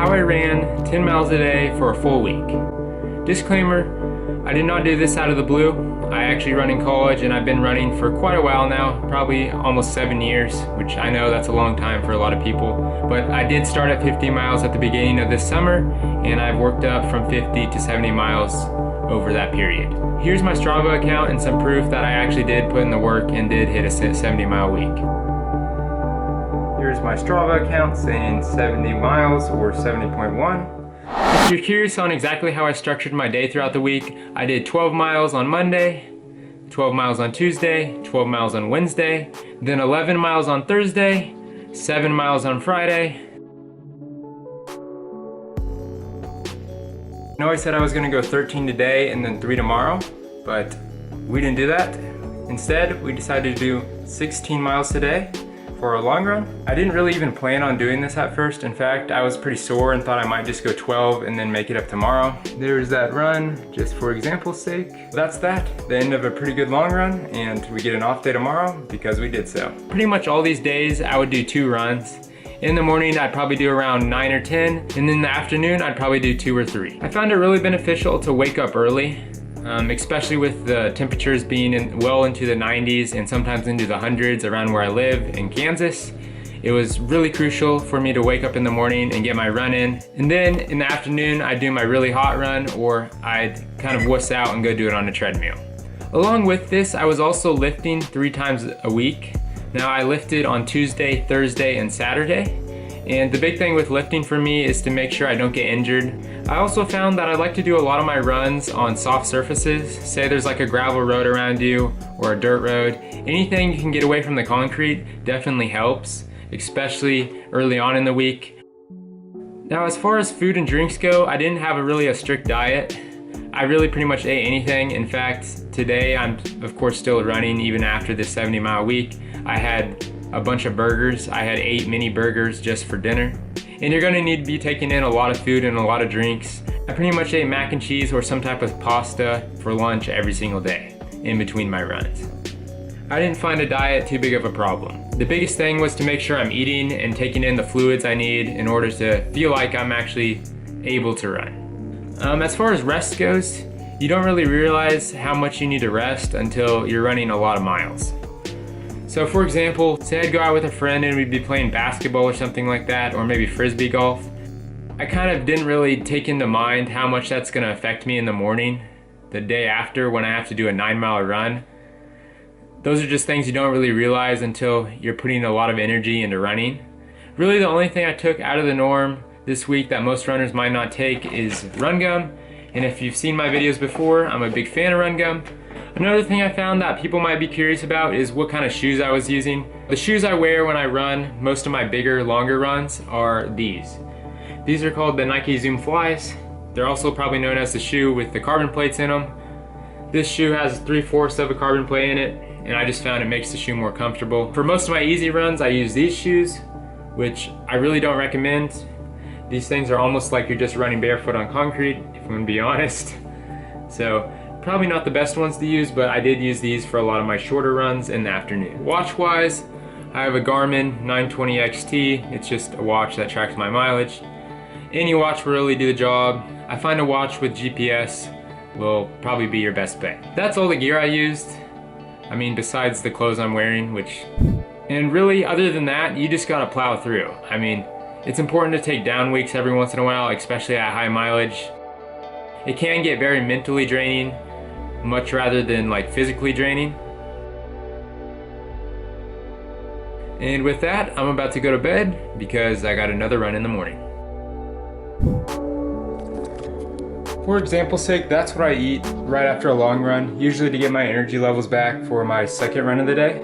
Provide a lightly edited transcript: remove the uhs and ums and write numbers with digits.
how I ran 10 miles a day for a full week. Disclaimer, I did not do this out of the blue. I actually run in college and I've been running for quite a while now, probably almost 7 years, which I know that's a long time for a lot of people. But I did start at 50 miles at the beginning of this summer, and I've worked up from 50 to 70 miles over that period. Here's my Strava account and some proof that I actually did put in the work and did hit a 70-mile week. Here's my Strava account saying 70 miles or 70.1. If you're curious on exactly how I structured my day throughout the week, I did 12 miles on Monday, 12 miles on Tuesday, 12 miles on Wednesday, then 11 miles on Thursday, 7 miles on Friday. I know I said I was gonna go 13 today and then 3 tomorrow, but we didn't do that. Instead, we decided to do 16 miles today for a long run. I didn't really even plan on doing this at first. In fact, I was pretty sore and thought I might just go 12 and then make it up tomorrow. There's that run, just for example's sake. That's that, the end of a pretty good long run, and we get an off day tomorrow because we did so. Pretty much all these days, I would do 2 runs. In the morning, I'd probably do around 9 or 10, and in the afternoon, I'd probably do 2 or 3. I found it really beneficial to wake up early, especially with the temperatures being well into the 90s and sometimes into the hundreds around where I live in Kansas. It was really crucial for me to wake up in the morning and get my run in. And then in the afternoon, I'd do my really hot run, or I'd kind of wuss out and go do it on a treadmill. Along with this, I was also lifting 3 times a week. Now I lifted on Tuesday, Thursday, and Saturday. And the big thing with lifting for me is to make sure I don't get injured. I also found that I like to do a lot of my runs on soft surfaces. Say there's like a gravel road around you or a dirt road. Anything you can get away from the concrete definitely helps, especially early on in the week. Now as far as food and drinks go, I didn't have really a strict diet. I really pretty much ate anything. In fact, today I'm of course still running even after this 70-mile week. I had a bunch of burgers. I had 8 mini burgers just for dinner. And you're gonna need to be taking in a lot of food and a lot of drinks. I pretty much ate mac and cheese or some type of pasta for lunch every single day in between my runs. I didn't find a diet too big of a problem. The biggest thing was to make sure I'm eating and taking in the fluids I need in order to feel like I'm actually able to run. As far as rest goes, you don't really realize how much you need to rest until you're running a lot of miles. So for example, say I'd go out with a friend and we'd be playing basketball or something like that, or maybe frisbee golf. I kind of didn't really take into mind how much that's gonna affect me in the morning, the day after when I have to do a 9-mile run. Those are just things you don't really realize until you're putting a lot of energy into running. Really the only thing I took out of the norm this week that most runners might not take is run gum. And if you've seen my videos before, I'm a big fan of run gum. Another thing I found that people might be curious about is what kind of shoes I was using. The shoes I wear when I run most of my bigger, longer runs are these. These are called the Nike Zoom Flies. They're also probably known as the shoe with the carbon plates in them. This shoe has 3/4 of a carbon plate in it, and I just found it makes the shoe more comfortable. For most of my easy runs, I use these shoes, which I really don't recommend. These things are almost like you're just running barefoot on concrete, if I'm gonna be honest. So, probably not the best ones to use, but I did use these for a lot of my shorter runs in the afternoon. Watch-wise, I have a Garmin 920 XT. It's just a watch that tracks my mileage. Any watch will really do the job. I find a watch with GPS will probably be your best bet. That's all the gear I used. I mean, besides the clothes I'm wearing, and really, other than that, you just gotta plow through. I mean, it's important to take down weeks every once in a while, especially at high mileage. It can get very mentally draining, much rather than like physically draining. And with that, I'm about to go to bed because I got another run in the morning. For example's sake, that's what I eat right after a long run, usually to get my energy levels back for my second run of the day.